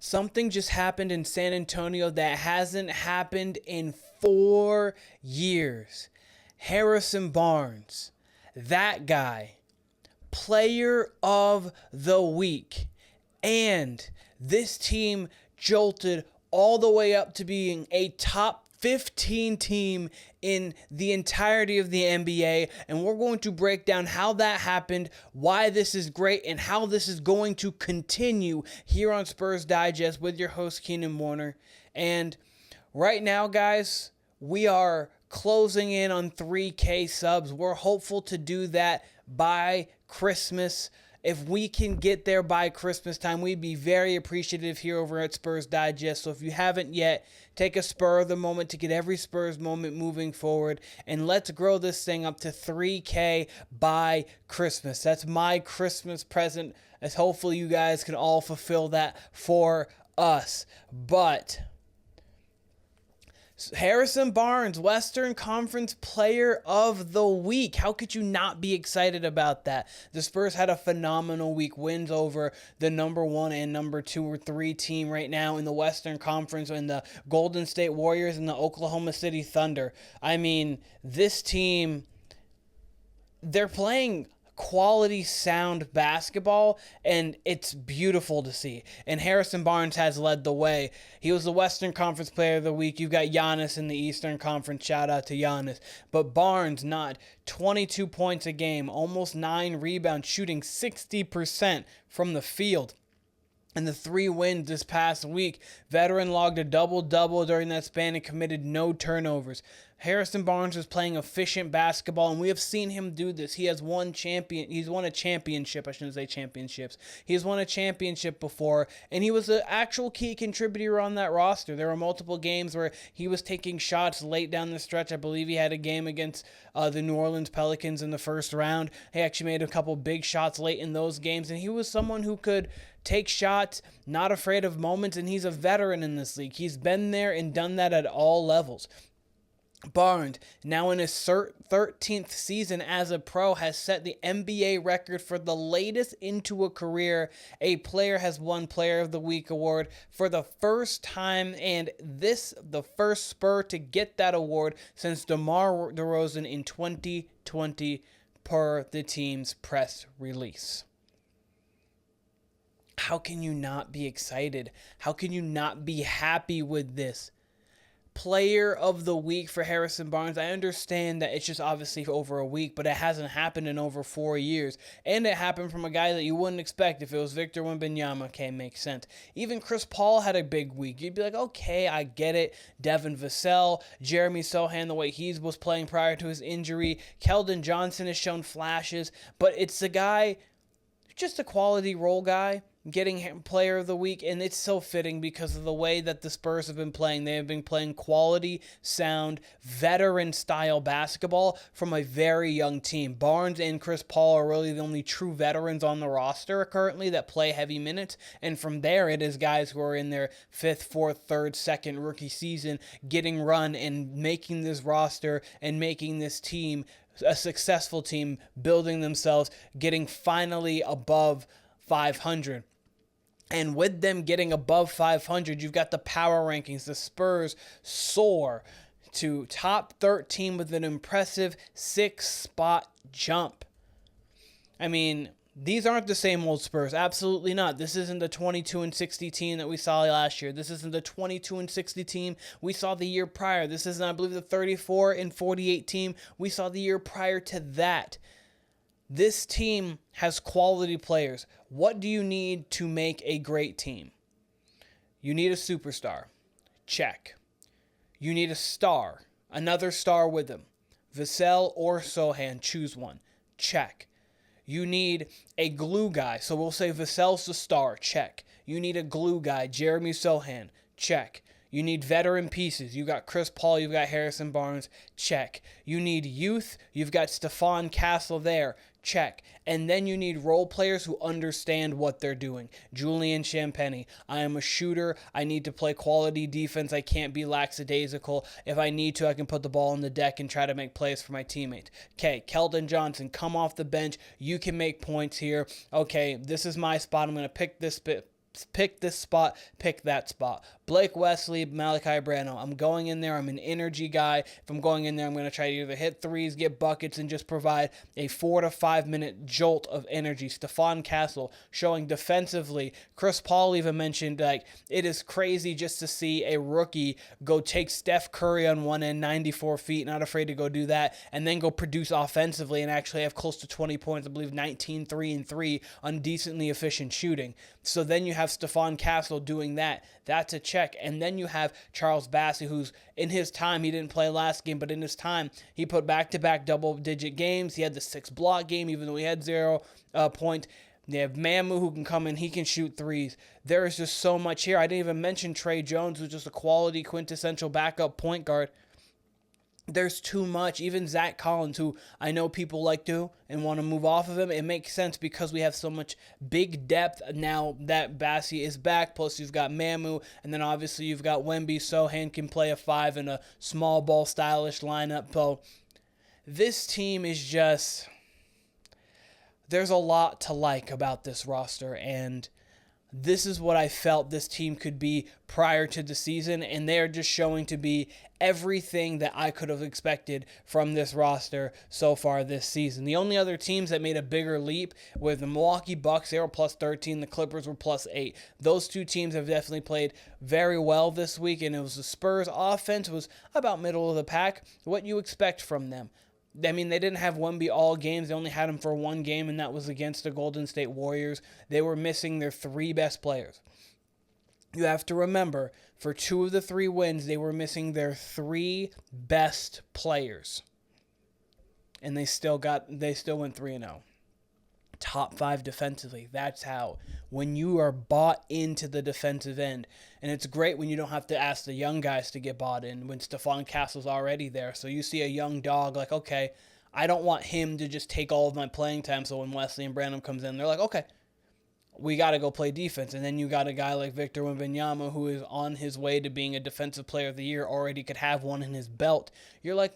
Something just happened in San Antonio that hasn't happened in 4 years. Harrison Barnes, that guy, player of the week. And this team jolted all the way up to being a top 15 team in the entirety of the NBA, and we're going to break down how that happened, why this is great, and how this is going to continue here on Spurs Digest with your host Keenan Warner. And right now, guys, we are closing in on 3K subs. We're hopeful to do that by Christmas. If we can get there by Christmas time, we'd be very appreciative here over at Spurs Digest. So if you haven't yet, take a spur of the moment to get every Spurs moment moving forward. And let's grow this thing up to 3K by Christmas. That's my Christmas present, as hopefully you guys can all fulfill that for us. But Harrison Barnes, Western Conference Player of the Week. How could you not be excited about that? The Spurs had a phenomenal week. Wins over the number 1 and number 2 or 3 team right now in the Western Conference, in the Golden State Warriors and the Oklahoma City Thunder. I mean, this team, they're playing quality, sound basketball, and it's beautiful to see. And Harrison Barnes has led the way. He was the Western Conference Player of the Week. You've got Giannis in the Eastern Conference. Shout out to Giannis. But Barnes, not 22 points a game, almost 9 rebounds, shooting 60% from the field. And the 3 wins this past week. Veteran logged a double-double during that span and committed no turnovers. Harrison Barnes is playing efficient basketball, and we have seen him do this. He's won a championship. I shouldn't say championships. He's won a championship before, and he was an actual key contributor on that roster. There were multiple games where he was taking shots late down the stretch. I believe he had a game against the New Orleans Pelicans in the first round. He actually made a couple big shots late in those games, and he was someone who could take shots, not afraid of moments, and he's a veteran in this league. He's been there and done that at all levels. Barnes, now in his 13th season as a pro, has set the NBA record for the latest into a career a player has won Player of the Week award for the first time, and the first Spur to get that award since DeMar DeRozan in 2020 per the team's press release. How can you not be excited? How can you not be happy with this? Player of the Week for Harrison Barnes. I understand that it's just obviously over a week, but it hasn't happened in over 4 years. And it happened from a guy that you wouldn't expect. If it was Victor Wembanyama, okay, makes sense. Even Chris Paul had a big week. You'd be like, okay, I get it. Devin Vassell, Jeremy Sochan, the way he was playing prior to his injury. Keldon Johnson has shown flashes, but it's a guy, just a quality role guy, getting him Player of the Week, and it's so fitting because of the way that the Spurs have been playing. They have been playing quality, sound, veteran-style basketball from a very young team. Barnes and Chris Paul are really the only true veterans on the roster currently that play heavy minutes, and from there it is guys who are in their 5th, 4th, 3rd, 2nd rookie season getting run and making this roster and making this team a successful team, building themselves, getting finally above 500. And with them getting above 500, you've got the power rankings. The Spurs soar to top 13 with an impressive 6-spot jump. I mean, these aren't the same old Spurs. Absolutely not. This isn't the 22-60 team that we saw last year. This isn't the 22-60 team we saw the year prior. This isn't, I believe, the 34-48 team we saw the year prior to that. This team has quality players. What do you need to make a great team? You need a superstar. Check. You need a star. Another star with him. Vassell or Sochan. Choose one. Check. You need a glue guy. So we'll say Vassell's the star. Check. You need a glue guy. Jeremy Sochan. Check. You need veteran pieces. You've got Chris Paul. You've got Harrison Barnes. Check. You need youth. You've got Stephon Castle there. Check. And then you need role players who understand what they're doing. Julian Champagnie. I am a shooter. I need to play quality defense. I can't be lackadaisical. If I need to, I can put the ball on the deck and try to make plays for my teammates. Okay, Keldon Johnson, come off the bench. You can make points here. Okay, this is my spot. I'm going to pick this pick this spot, pick that spot. Blake Wesley, Malachi Branham. I'm going in there. I'm an energy guy. If I'm going in there, I'm going to try to either hit threes, get buckets, and just provide a 4 to 5 minute jolt of energy. Stephon Castle showing defensively. Chris Paul even mentioned, like, it is crazy just to see a rookie go take Steph Curry on one end, 94 feet, not afraid to go do that, and then go produce offensively and actually have close to 20 points. I believe 19, 3, and 3 on decently efficient shooting. So then you have Stephon Castle doing that. That's a check. And then you have Charles Bassey, who's in his time, he didn't play last game, but in his time, he put back-to-back double-digit games. He had the 6-block game, even though he had 0 points. They have Mamu, who can come in. He can shoot threes. There is just so much here. I didn't even mention Tre Jones, who's just a quality, quintessential backup point guard. There's too much. Even Zach Collins, who I know people like to and want to move off of him, it makes sense because we have so much big depth now that Bassey is back. Plus, you've got Mamu, and then obviously you've got Wemby. Sochan can play a 5 in a small ball stylish lineup. So this team is just, there's a lot to like about this roster, and this is what I felt this team could be prior to the season, and they are just showing to be everything that I could have expected from this roster so far this season. The only other teams that made a bigger leap were the Milwaukee Bucks. They were plus 13. The Clippers were plus 8. Those two teams have definitely played very well this week, and it was the Spurs. Offense was about middle of the pack. What you expect from them. I mean, they didn't have Wemby all games. They only had him for one game, and that was against the Golden State Warriors. They were missing their 3 best players. You have to remember, for 2 of the 3 wins, they were missing their 3 best players. And they still went 3-0. Top 5 defensively. That's how. When you are bought into the defensive end. And it's great when you don't have to ask the young guys to get bought in when Stephon Castle's already there. So you see a young dog like, okay, I don't want him to just take all of my playing time. So when Wesley and Branham comes in, they're like, okay, we got to go play defense. And then you got a guy like Victor Wembanyama who is on his way to being a defensive player of the year, already could have one in his belt. You're like,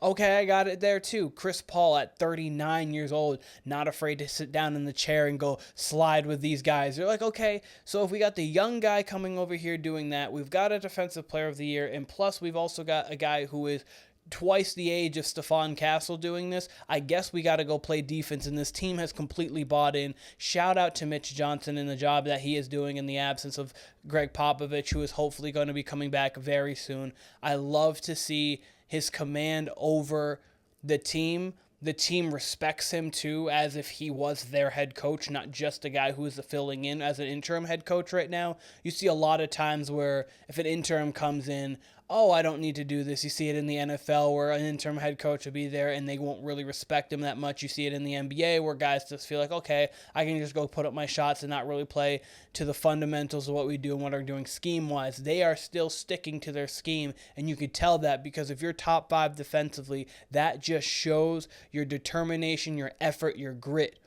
okay, I got it there too. Chris Paul at 39 years old, not afraid to sit down in the chair and go slide with these guys. You're like, okay, so if we got the young guy coming over here doing that, we've got a defensive player of the year, and plus we've also got a guy who is twice the age of Stephon Castle doing this. I guess we got to go play defense, and this team has completely bought in. Shout out to Mitch Johnson and the job that he is doing in the absence of Gregg Popovich, who is hopefully going to be coming back very soon. I love to see his command over the team. The team respects him too, as if he was their head coach, not just a guy who is filling in as an interim head coach right now. You see a lot of times where if an interim comes in, oh, I don't need to do this. You see it in the NFL where an interim head coach will be there and they won't really respect him that much. You see it in the NBA where guys just feel like, okay, I can just go put up my shots and not really play to the fundamentals of what we do and what we're doing scheme-wise. They are still sticking to their scheme, and you could tell that because if you're top 5 defensively, that just shows your determination, your effort, your grit.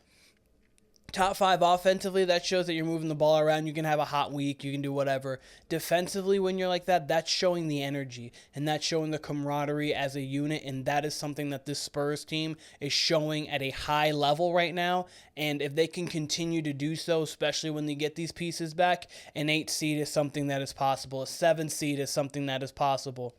Top 5 offensively, that shows that you're moving the ball around. You can have a hot week. You can do whatever. Defensively, when you're like that, that's showing the energy. And that's showing the camaraderie as a unit. And that is something that this Spurs team is showing at a high level right now. And if they can continue to do so, especially when they get these pieces back, an 8 seed is something that is possible. A 7 seed is something that is possible.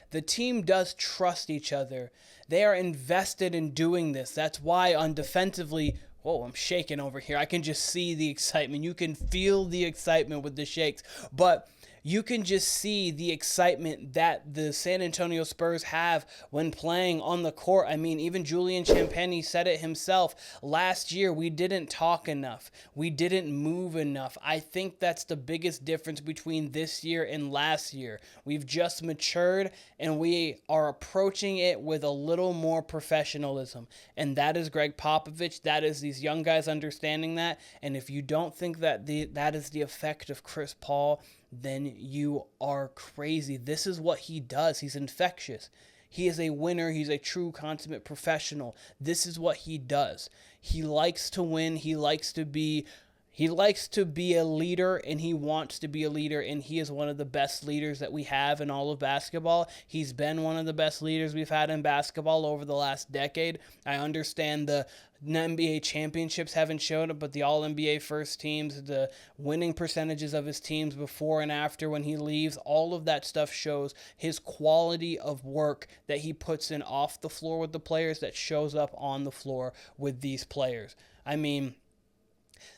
The team does trust each other. They are invested in doing this. That's why on defensively, whoa, I'm shaking over here. I can just see the excitement. You can feel the excitement with the shakes. But you can just see the excitement that the San Antonio Spurs have when playing on the court. I mean, even Julian Champagnie said it himself. Last year, we didn't talk enough. We didn't move enough. I think that's the biggest difference between this year and last year. We've just matured, and we are approaching it with a little more professionalism. And that is Gregg Popovich. That is these young guys understanding that. And if you don't think that that is the effect of Chris Paul, then you are crazy. This is what he does. He's infectious. He is a winner. He's a true consummate professional. This is what he does. He likes to win. He likes to be He likes to be a leader, and he wants to be a leader, and he is one of the best leaders that we have in all of basketball. He's been one of the best leaders we've had in basketball over the last decade. I understand the NBA championships haven't shown it, but the All-NBA first teams, the winning percentages of his teams before and after when he leaves, all of that stuff shows his quality of work that he puts in off the floor with the players that shows up on the floor with these players. I mean,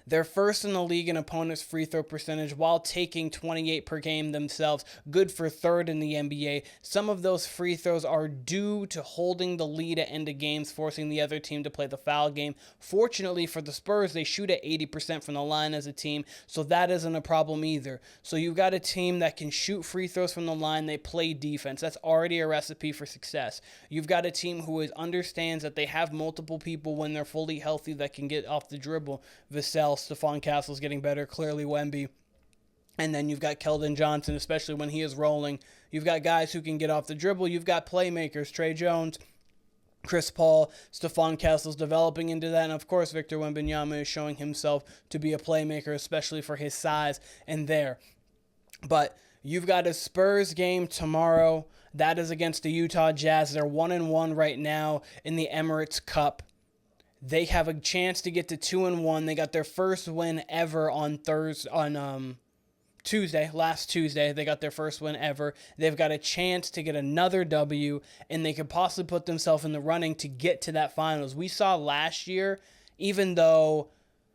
they're first in the league in opponents' free throw percentage while taking 28 per game themselves, good for third in the NBA. Some of those free throws are due to holding the lead at end of games, forcing the other team to play the foul game. Fortunately for the Spurs, they shoot at 80% from the line as a team, so that isn't a problem either. So you've got a team that can shoot free throws from the line, they play defense. That's already a recipe for success. You've got a team who understands that they have multiple people when they're fully healthy that can get off the dribble. Vassell, Stephon Castle's getting better, clearly Wemby. And then you've got Keldon Johnson, especially when he is rolling. You've got guys who can get off the dribble. You've got playmakers, Tre Jones, Chris Paul, Stephon Castle's developing into that. And, of course, Victor Wembanyama is showing himself to be a playmaker, especially for his size and there. But you've got a Spurs game tomorrow. That is against the Utah Jazz. They're 1-1 right now in the Emirates Cup. They have a chance to get to 2-1. They got their first win ever on Tuesday, last Tuesday. They got their first win ever. They've got a chance to get another W, and they could possibly put themselves in the running to get to that finals. We saw last year, even though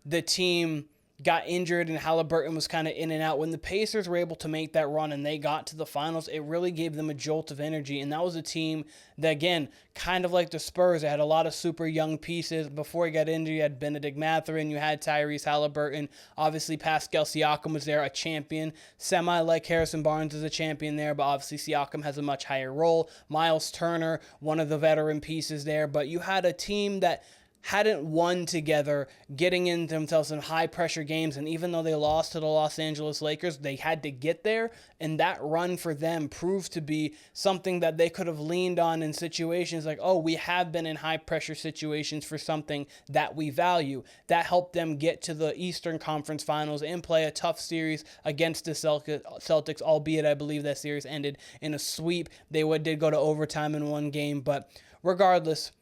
the team got injured and Halliburton was kind of in and out, when the Pacers were able to make that run and they got to the finals, it really gave them a jolt of energy. And that was a team that, again, kind of like the Spurs, they had a lot of super young pieces. Before he got injured, you had Benedict Mathurin, you had Tyrese Halliburton. Obviously, Pascal Siakam was there, a champion. Semi like Harrison Barnes is a champion there, but obviously Siakam has a much higher role. Miles Turner, one of the veteran pieces there. But you had a team that hadn't won together, getting into themselves in high-pressure games, and even though they lost to the Los Angeles Lakers, they had to get there, and that run for them proved to be something that they could have leaned on in situations like, oh, we have been in high-pressure situations for something that we value. That helped them get to the Eastern Conference Finals and play a tough series against the Celtics, albeit I believe that series ended in a sweep. They did go to overtime in one game, but regardless,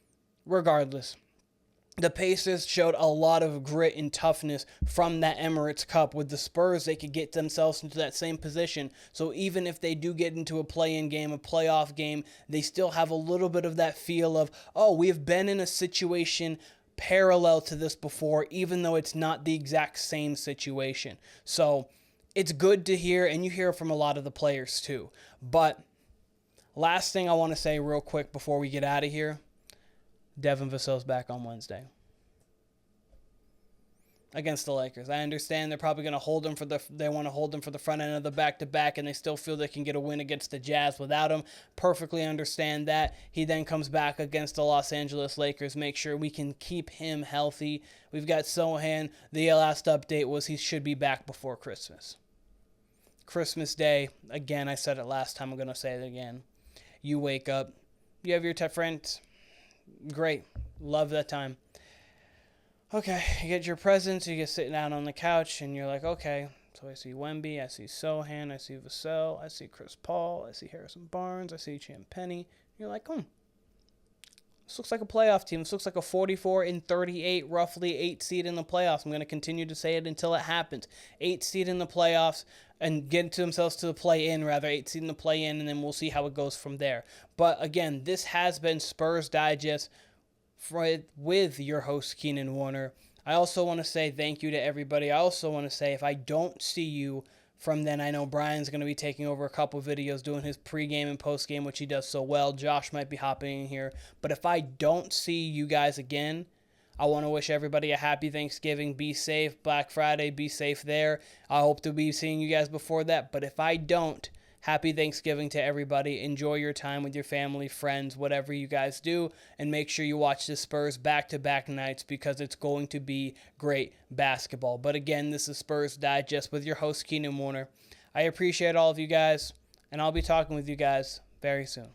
the Pacers showed a lot of grit and toughness from that Emirates Cup. With the Spurs, they could get themselves into that same position. So even if they do get into a play-in game, a playoff game, they still have a little bit of that feel of, oh, we have been in a situation parallel to this before, even though it's not the exact same situation. So it's good to hear, and you hear from a lot of the players too. But last thing I want to say real quick before we get out of here, Devin Vassell's back on Wednesday against the Lakers. I understand they're probably going to hold him they want to hold him for the front end of the back-to-back, and they still feel they can get a win against the Jazz without him. Perfectly understand that. He then comes back against the Los Angeles Lakers. Make sure we can keep him healthy. We've got Sochan. The last update was he should be back before Christmas. Christmas Day, again, I said it last time. I'm going to say it again. You wake up. You have your friends. Great. Love that time. Okay, you get your presents, you get sitting down on the couch, and you're like, okay, so I see Wemby, I see Sochan, I see Vassell, I see Chris Paul, I see Harrison Barnes, I see Champagnie. You're like, this looks like a playoff team. This looks like a 44-38, roughly 8 seed in the playoffs. I'm going to continue to say it until it happens. 8 seed in the playoffs, and get themselves to the play-in, 8 seed in the play-in, and then we'll see how it goes from there. But again, this has been Spurs Digest with your host, Keenan Warner. I also want to say thank you to everybody. I also want to say if I don't see you from then, I know Brian's going to be taking over a couple videos, doing his pregame and postgame, which he does so well. Josh might be hopping in here. But if I don't see you guys again, I want to wish everybody a happy Thanksgiving. Be safe. Black Friday, be safe there. I hope to be seeing you guys before that. But if I don't, happy Thanksgiving to everybody. Enjoy your time with your family, friends, whatever you guys do. And make sure you watch the Spurs back-to-back nights because it's going to be great basketball. But again, this is Spurs Digest with your host, Keenan Warner. I appreciate all of you guys, and I'll be talking with you guys very soon.